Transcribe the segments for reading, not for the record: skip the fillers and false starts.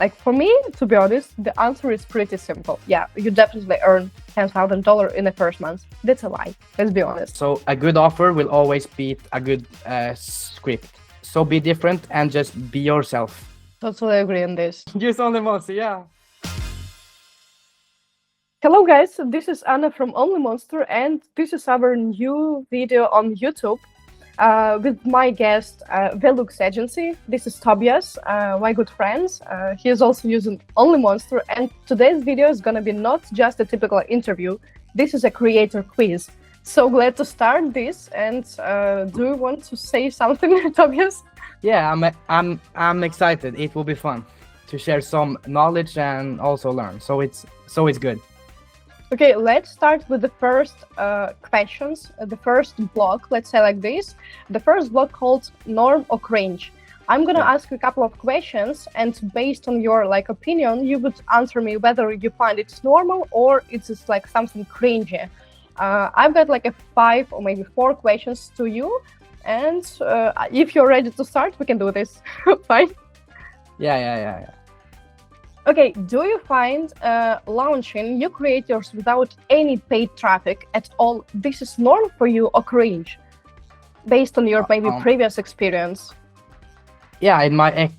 Like for me, to be honest, the answer is pretty simple. Yeah, you definitely earn $10,000 in the first month. That's a lie. Let's be honest. So a good offer will always beat a good script. So be different and just be yourself. Totally agree on this. Use OnlyMonster, yeah. Hello guys, this is Anna from OnlyMonster and this is our new video on YouTube with my guest Veluxe Agency. This is Tobias, my good friend. He is also using OnlyMonster and today's video is gonna be not just a typical interview, this is a creator quiz. So glad to start this and do you want to say something, Tobias? Yeah, I'm excited. It will be fun to share some knowledge and also learn. So it's good. Okay, let's start with the first questions, the first block, let's say like this. The first block called norm or cringe. I'm gonna ask you a couple of questions and based on your opinion, you would answer me whether you find it's normal or it's just like something cringy. I've got like a 5 or maybe 4 questions to you and if you're ready to start, we can do this. Fine? Yeah. Okay, do you find launching new creators without any paid traffic at all, this is normal for you or cringe? Based on your maybe previous experience? Yeah, in my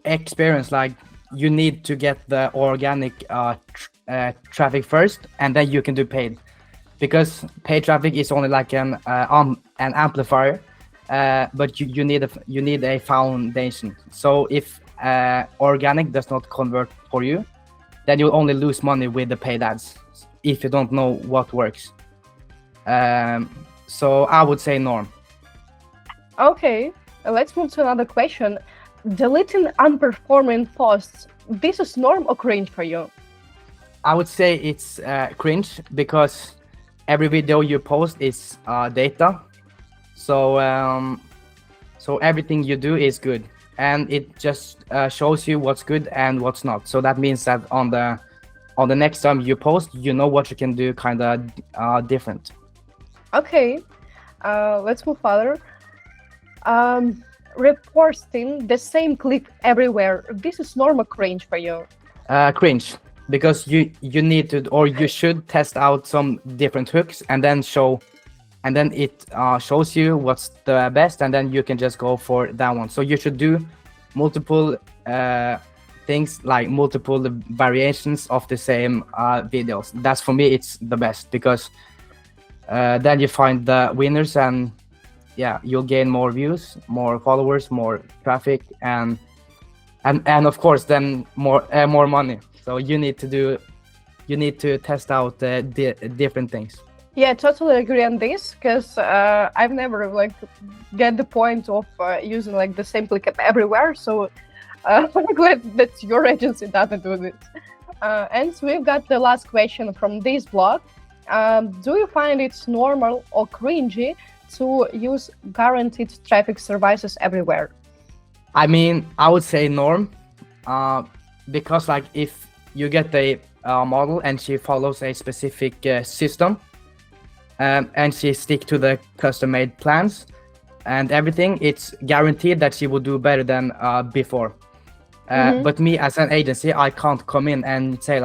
experience, like you need to get the organic traffic first and then you can do paid. Because paid traffic is only like an amplifier, but you need a foundation. So if organic does not convert for you, then you only lose money with the paid ads if you don't know what works. So I would say norm. Okay, let's move to another question. Deleting underperforming posts, this is norm or cringe for you? I would say it's cringe because every video you post is data. So everything you do is good. And it just shows you what's good and what's not. So that means that on the next time you post, you know what you can do kind of different. Okay, let's move further. Reposting the same clip everywhere. This is normal cringe for you? Cringe, because you need to or you should test out some different hooks and then it shows you what's the best and then you can just go for that one. So you should do multiple things, like multiple variations of the same videos. That's for me, it's the best because then you find the winners and yeah, you'll gain more views, more followers, more traffic and of course then more money. So you need to test out different things. Yeah, totally agree on this because I've never get the point of using the same clip everywhere. So I'm glad that your agency doesn't do this. And so we've got the last question from this blog. Do you find it's normal or cringy to use guaranteed traffic services everywhere? I mean, I would say norm because if you get a model and she follows a specific system, and she stick to the custom-made plans and everything, it's guaranteed that she will do better than before. But me as an agency, I can't come in and say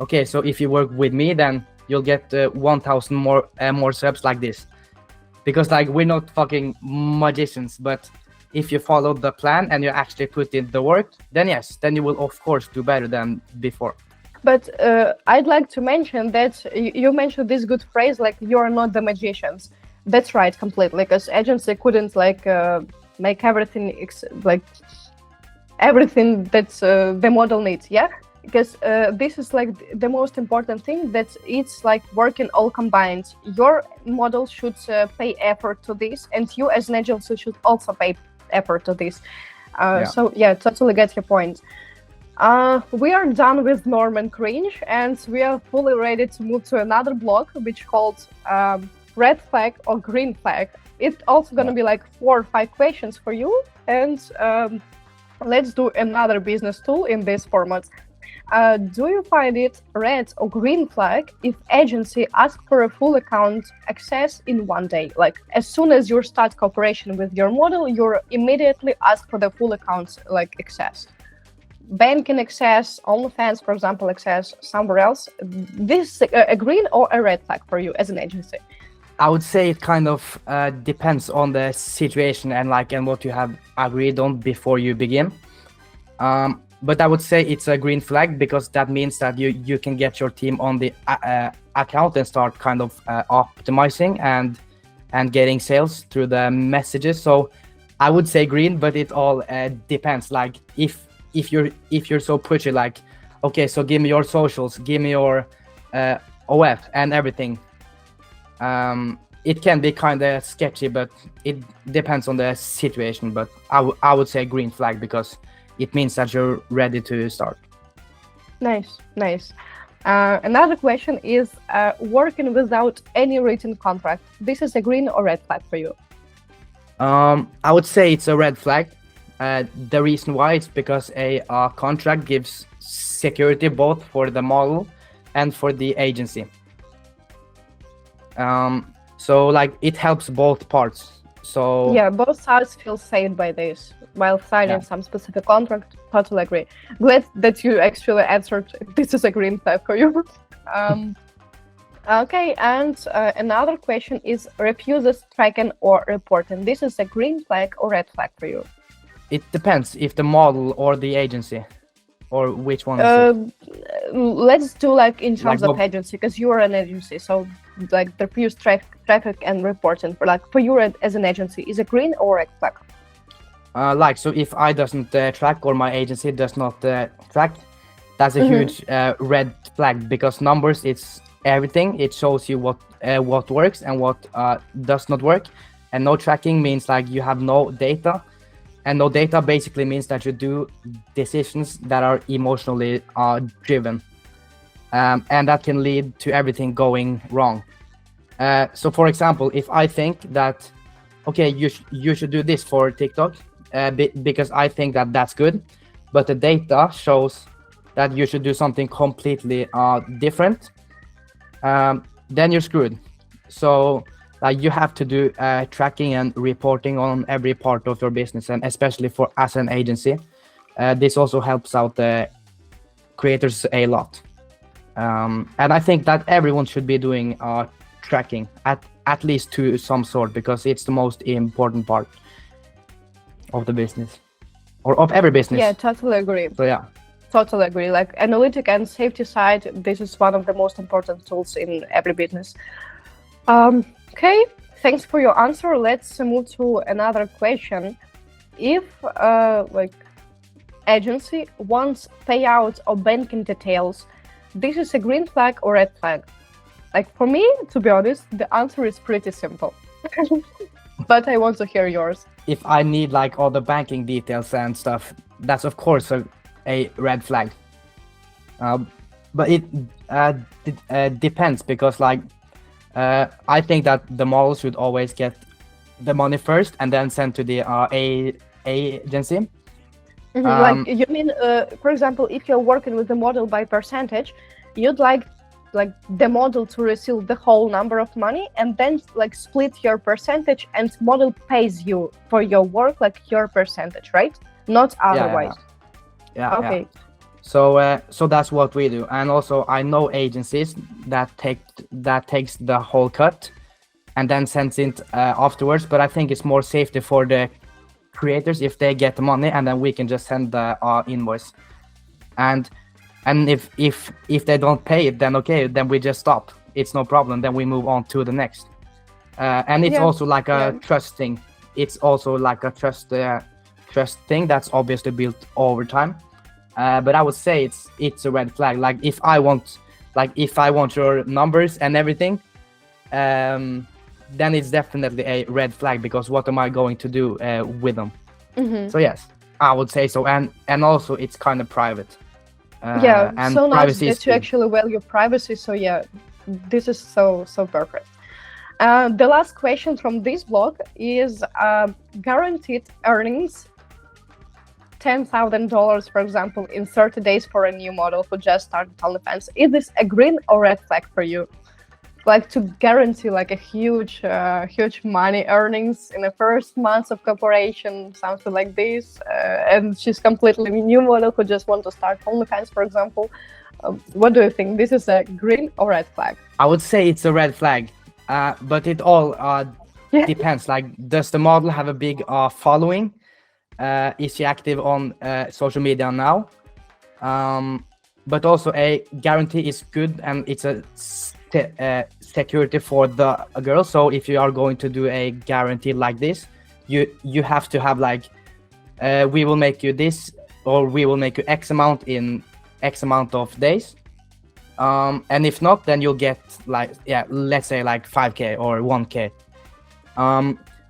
okay, so if you work with me, then you'll get 1,000 more subs like this, because we're not fucking magicians. But if you follow the plan and you actually put in the work, then yes, then you will of course do better than before. But I'd like to mention that you mentioned this good phrase, you're not the magicians. That's right, completely, because agency couldn't make everything everything that the model needs, yeah? Because this is the most important thing, that it's working all combined. Your model should pay effort to this, and you as an agency should also pay effort to this. So yeah, totally get your point. We are done with norm and cringe, and we are fully ready to move to another block, which called red flag or green flag. It's also going to be 4 or 5 questions for you, and let's do another business tool in this format. Do you find it red or green flag if agency asks for a full account access in one day? As soon as you start cooperation with your model, you're immediately asked for the full account access. banking access, OnlyFans, for example, access somewhere else. This is a green or a red flag for you as an agency? I would say it kind of depends on the situation and what you have agreed on before you begin. But I would say it's a green flag because that means that you can get your team on the account and start kind of optimizing and getting sales through the messages. So I would say green, but it all depends. Like if you're so pushy, like, okay, so give me your socials, give me your OF and everything. It can be kind of sketchy, but it depends on the situation. But I would say green flag because it means that you're ready to start. Nice. Another question is working without any written contract. This is a green or red flag for you? I would say it's a red flag. The reason why is because a contract gives security both for the model and for the agency. So like it helps both parts. So yeah, both sides feel safe by this while signing some specific contract. Totally agree. Glad that you actually answered. This is a green flag for you. Okay, and another question is refuses tracking or reporting. This is a green flag or red flag for you? It depends if the model or the agency, or which one is it? Let's do like in terms Like of agency, because you are an agency. So like the refuse traffic and reporting for you as an agency is a green or red flag? So if I doesn't track or my agency does not track, that's a huge red flag because numbers, it's everything. It shows you what works and what does not work, and no tracking means like you have no data, and no data basically means that you do decisions that are emotionally driven, and that can lead to everything going wrong. So for example, if I think that okay, you should do this for TikTok because I think that that's good, but the data shows that you should do something completely different, then you're screwed. So you have to do tracking and reporting on every part of your business, and especially for as an agency, this also helps out the creators a lot. And I think that everyone should be doing tracking at least to some sort because it's the most important part of the business or of every business. Yeah, totally agree. So yeah. Totally agree. Like analytic and safety side, this is one of the most important tools in every business. Okay, thanks for your answer. Let's move to another question. If like agency wants payouts or banking details, this is a green flag or red flag? Like for me, to be honest, the answer is pretty simple. But I want to hear yours. If I need like all the banking details and stuff, that's of course a red flag. But it depends because like I think that the model should always get the money first and then send to the agency. Like you mean, for example, if you're working with the model by percentage, you'd like the model to receive the whole number of money and then like split your percentage, and model pays you for your work like your percentage, right? Not otherwise. Yeah. Okay. Yeah. So that's what we do, and also I know agencies that takes the whole cut and then sends it afterwards. But I think it's more safety for the creators if they get the money and then we can just send the invoice. And if they don't pay it, then okay, then we just stop. It's no problem. Then we move on to the next. And it's also like a trust thing. It's also like a trust thing that's obviously built over time. But I would say it's a red flag. Like if I want your numbers and everything, then it's definitely a red flag because what am I going to do with them? So yes, I would say so. And also it's kind of private. And so nice that you actually value privacy. So yeah, this is so perfect. The last question from this blog is guaranteed earnings $10,000, for example, in 30 days for a new model who just started OnlyFans. Is this a green or red flag for you? like to guarantee like a huge money earnings in the first months of cooperation, something like this. And she's completely new model who just want to start OnlyFans, for example. What do you think? This is a green or red flag? I would say it's a red flag, but it all Yeah. depends. Like, does the model have a big following? Is she active on social media now? But also a guarantee is good, and it's a security for the girl. So if you are going to do a guarantee like this, you have to have like, we will make you this, or we will make you X amount in X amount of days. And if not, then you'll get like, yeah, let's say like 5K or 1K.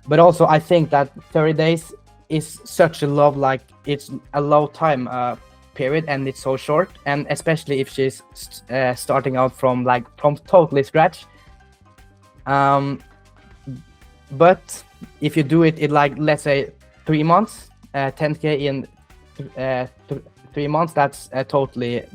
But also I think that 30 days is such a low, like it's a low time period, and it's so short, and especially if she's starting out from totally scratch. But if you do it in like, let's say 3 months, 10K in 3 months, that's totally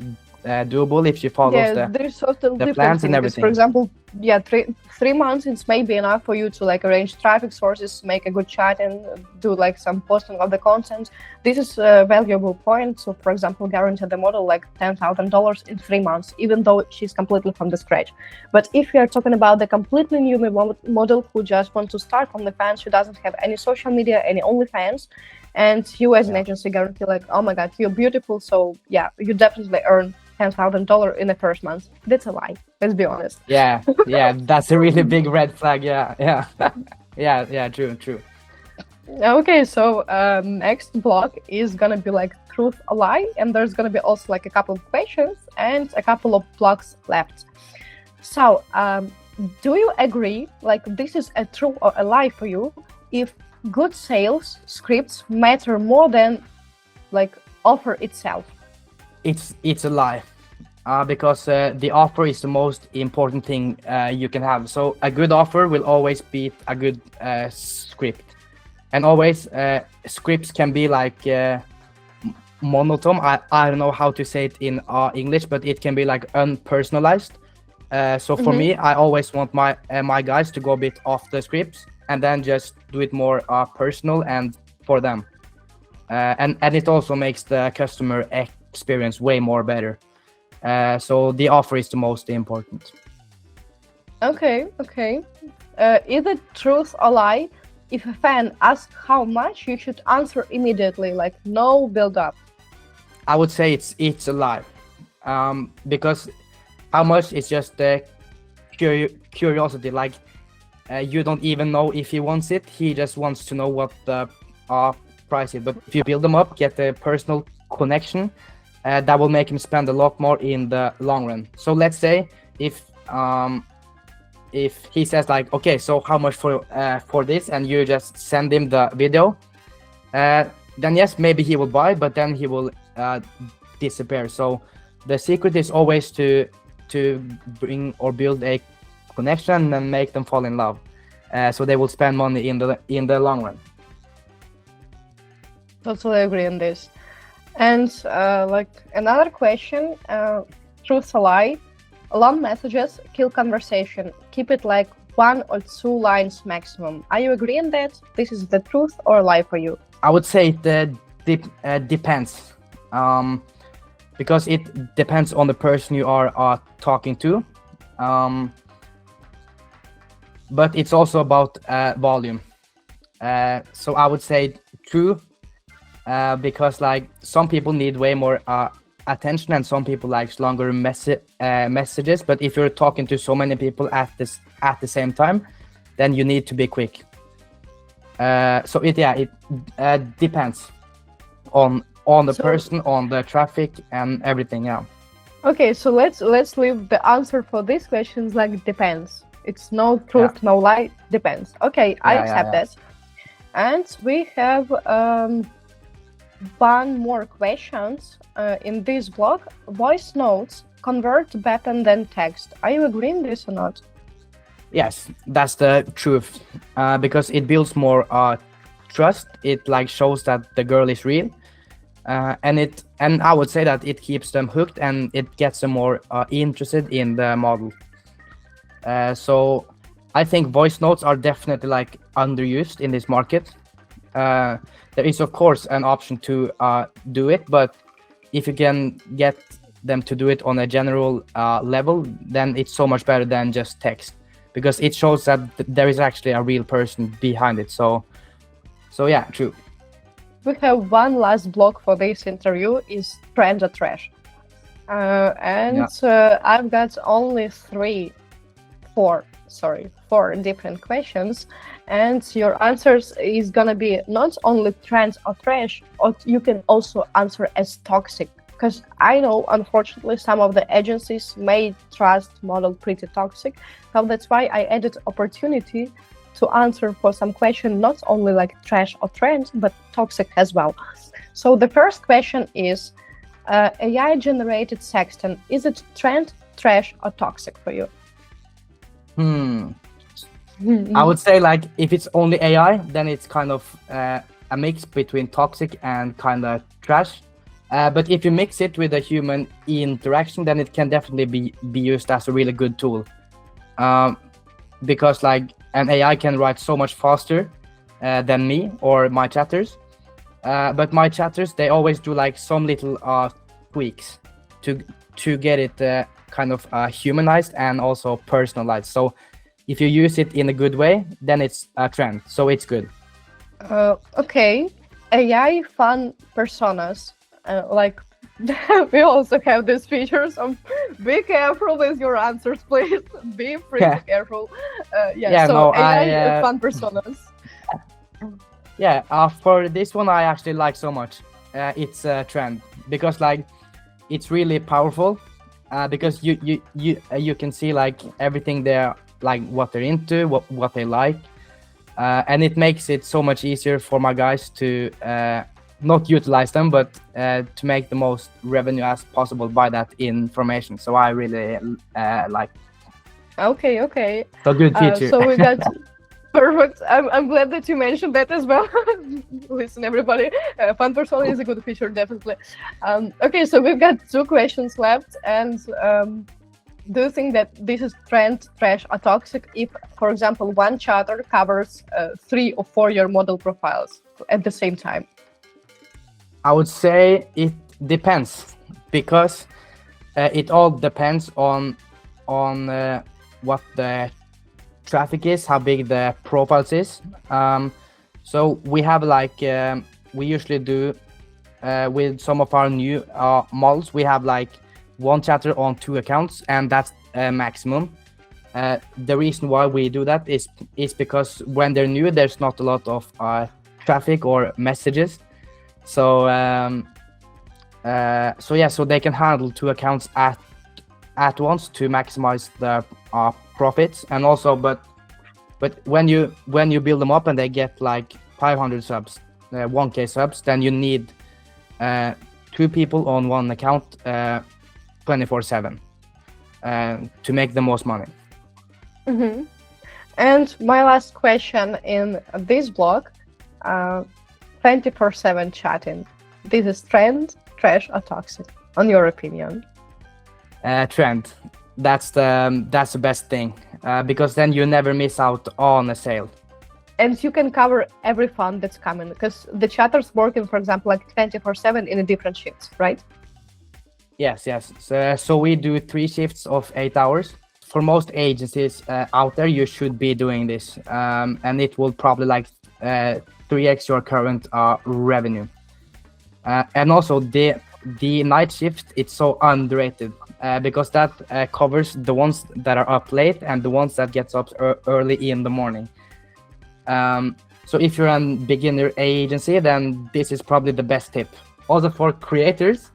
doable if she follows there's total the different plans and things. everything. For example, yeah, three months it's maybe enough for you to like arrange traffic sources, make a good chat, and do like some posting of the content. This is a valuable point. So, for example, guarantee the model like $10,000 in 3 months, even though she's completely from the scratch. But if we are talking about the completely new model who just want to start on the fans, who doesn't have any social media, any OnlyFans, and you as an agency guarantee like, oh my god, you're beautiful, so yeah, you definitely earn $10,000 in the first month. That's a lie. Let's be honest. Yeah, that's a really big red flag. Yeah. yeah, true. Okay, so next block is gonna be like truth or lie, and there's gonna be also like a couple of questions and a couple of blocks left. So, do you agree like this is a true or a lie for you if good sales scripts matter more than like offer itself? It's a lie, because the offer is the most important thing you can have. So a good offer will always beat a good script, and always scripts can be like monotone. I don't know how to say it in English, but it can be like unpersonalized. So for me, I always want my guys to go a bit off the scripts and then just do it more personal and for them, and it also makes the customer experience way more better. So the offer is the most important. Okay. Is it truth or lie if a fan asks how much, you should answer immediately, like no build up? I would say it's a lie, because how much is just the curiosity. Like, you don't even know if he wants it. He just wants to know what the price is. But if you build them up, get a personal connection, that will make him spend a lot more in the long run. So let's say if he says like, okay, so how much for this, and you just send him the video, then yes, maybe he will buy, but then he will disappear. So the secret is always to bring or build a connection and make them fall in love, so they will spend money in the long run. Totally agree on this. And like another question, truth or lie, long messages kill conversation. Keep it like 1 or 2 lines maximum. Are you agreeing that this is the truth or lie for you? I would say it depends, because it depends on the person you are talking to, but it's also about volume. So I would say true, because like some people need way more attention, and some people like longer messages. But if you're talking to so many people at the same time, then you need to be quick. So it depends on the person, on the traffic, and everything. Yeah. Okay, so let's leave the answer for these questions like depends. It's no truth, no lie, depends. Okay, I accept that. And we have one more questions in this blog. Voice notes convert better than text. Are you agreeing this or not? Yes, that's the truth, because it builds more trust. It like shows that the girl is real, and I would say that it keeps them hooked, and it gets them more interested in the model. So I think voice notes are definitely like underused in this market. There is of course an option to do it, but if you can get them to do it on a general level, then it's so much better than just text, because it shows that there is actually a real person behind it. So yeah, true. We have one last block for this interview, is trend or trash. I've got only four different questions, and your answers is gonna be not only trends or trash, or you can also answer as toxic. Because I know, unfortunately, some of the agencies may trust model pretty toxic. So that's why I added opportunity to answer for some question, not only like trash or trend, but toxic as well. So the first question is, AI-generated sexting, is it trend, trash, or toxic for you? I would say like if it's only AI, then it's kind of a mix between toxic and kind of trash. But if you mix it with a human interaction, then it can definitely be used as a really good tool. Because like an AI can write so much faster than me or my chatters. But my chatters, they always do like some little tweaks to get it kind of humanized and also personalized. So if you use it in a good way, then it's a trend. So it's good. Okay. AI fun personas. Like we also have these features. So be careful with your answers, please. Be pretty careful. So AI fun personas. Yeah, for this one I actually like so much. It's a trend because like it's really powerful. Because you can see like everything they're like, what they're into, what they like, and it makes it so much easier for my guys to not utilize them, but to make the most revenue as possible by that information. So I really like. Okay. So good feature. So we got perfect. I'm glad that you mentioned that as well. Listen, everybody, fun persona is a good feature, definitely. Okay, so we've got 2 questions left, and do you think that this is trend, trash, or toxic if, for example, one chatter covers 3 or 4 your model profiles at the same time? I would say it depends, because it all depends on what the traffic is, how big the profiles is. So we have like we usually do with some of our new models, we have like 1 chatter on 2 accounts, and that's maximum. The reason why we do that is because when they're new, there's not a lot of traffic or messages. So so they can handle 2 accounts at once to maximize the profits. And also, but when you build them up and they get like 500 subs, 1k subs, then you need 2 people on 1 account 24/7 to make the most money. Mm-hmm. And my last question in this blog, 24/7 chatting. This is trend, trash, or toxic, on your opinion? Trend. That's the best thing, because then you never miss out on a sale. And you can cover every fund that's coming, because the chatters working, for example, like 24/7 in a different shifts, right? Yes. So we do 3 shifts of 8 hours. For most agencies out there, you should be doing this, and it will probably like 3x your current revenue. And also the night shift, it's so underrated, because that covers the ones that are up late and the ones that gets up early in the morning. So if you're a beginner agency, then this is probably the best tip. Also for creators,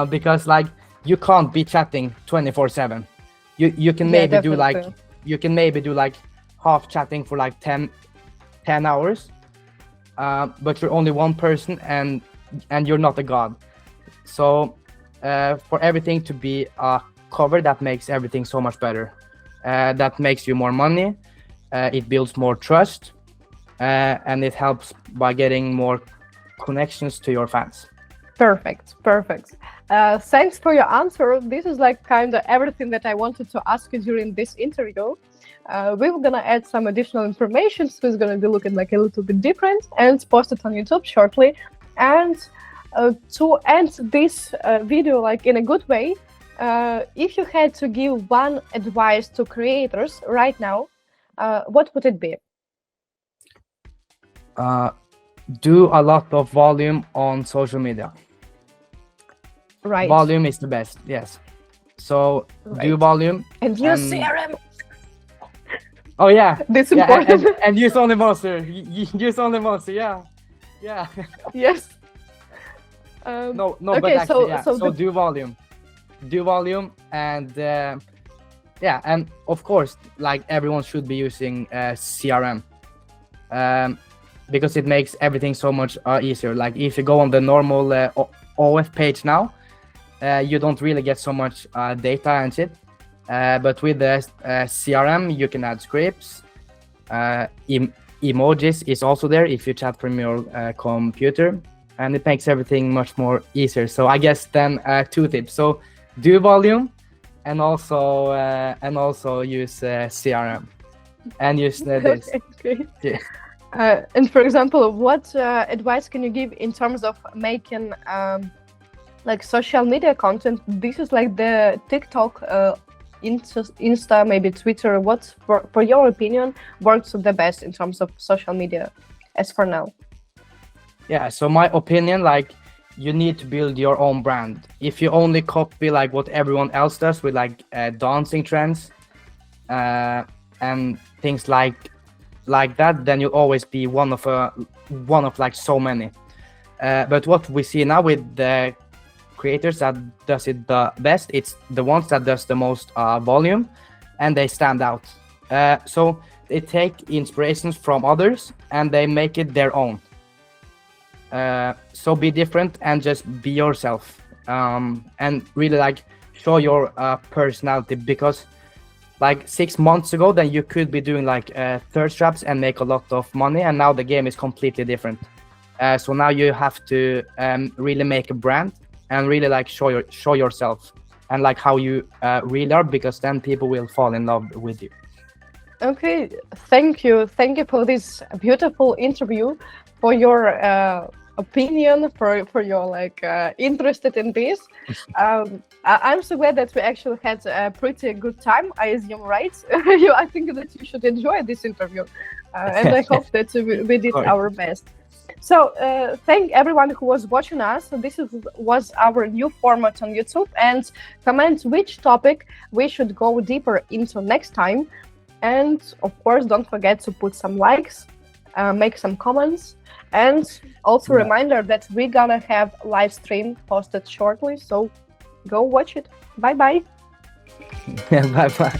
because like you can't be chatting 24/7. You can maybe do like half chatting for like 10 hours, but you're only 1 person and you're not a god. So for everything to be covered, that makes everything so much better. That makes you more money. It builds more trust, and it helps by getting more connections to your fans. Perfect. Thanks for your answer. This is like kind of everything that I wanted to ask you during this interview. We're gonna add some additional information, so it's gonna be looking like a little bit different, and post it on YouTube shortly. And to end this video like in a good way, if you had to give one advice to creators right now, what would it be? Do a lot of volume on social media. Right. Volume is the best, yes. So do Right. volume. And use CRM. Oh yeah. This Yeah, important. and use OnlyMonster. Use OnlyMonster, yeah. Yeah. Yes. No, okay, but actually, yeah. so So do volume. Do volume, and yeah, and of course, like everyone should be using CRM. Because it makes everything so much easier. Like if you go on the normal OF page now, you don't really get so much data and shit. But with the CRM, you can add scripts. Emojis is also there if you chat from your computer, and it makes everything much more easier. So I guess then 2 tips. So do volume, and also use CRM, and use this. Okay. Yeah. And for example, what advice can you give in terms of making like social media content? This is like the TikTok, Insta, maybe Twitter. What, for your opinion, works the best in terms of social media as for now? Yeah, so my opinion, like you need to build your own brand. If you only copy like what everyone else does with like dancing trends and things like that, then you'll always be one of like so many. But what we see now with the creators that does it the best, it's the ones that does the most volume, and they stand out. So they take inspirations from others and they make it their own. So be different and just be yourself, and really like show your personality, because like 6 months ago, then you could be doing like thirst traps and make a lot of money, and now the game is completely different. So now you have to really make a brand and really like show yourself and like how you really are, because then people will fall in love with you. Okay, thank you for this beautiful interview, for your opinion, for your like interested in this. I'm so glad that we actually had a pretty good time, I assume, right? I think that you should enjoy this interview, and I hope that we did our best. So thank everyone who was watching us. So this was our new format on YouTube, and comment which topic we should go deeper into next time. And of course, don't forget to put some likes, make some comments, and also reminder that we're gonna have live stream posted shortly, so go watch it. Bye bye. Bye bye.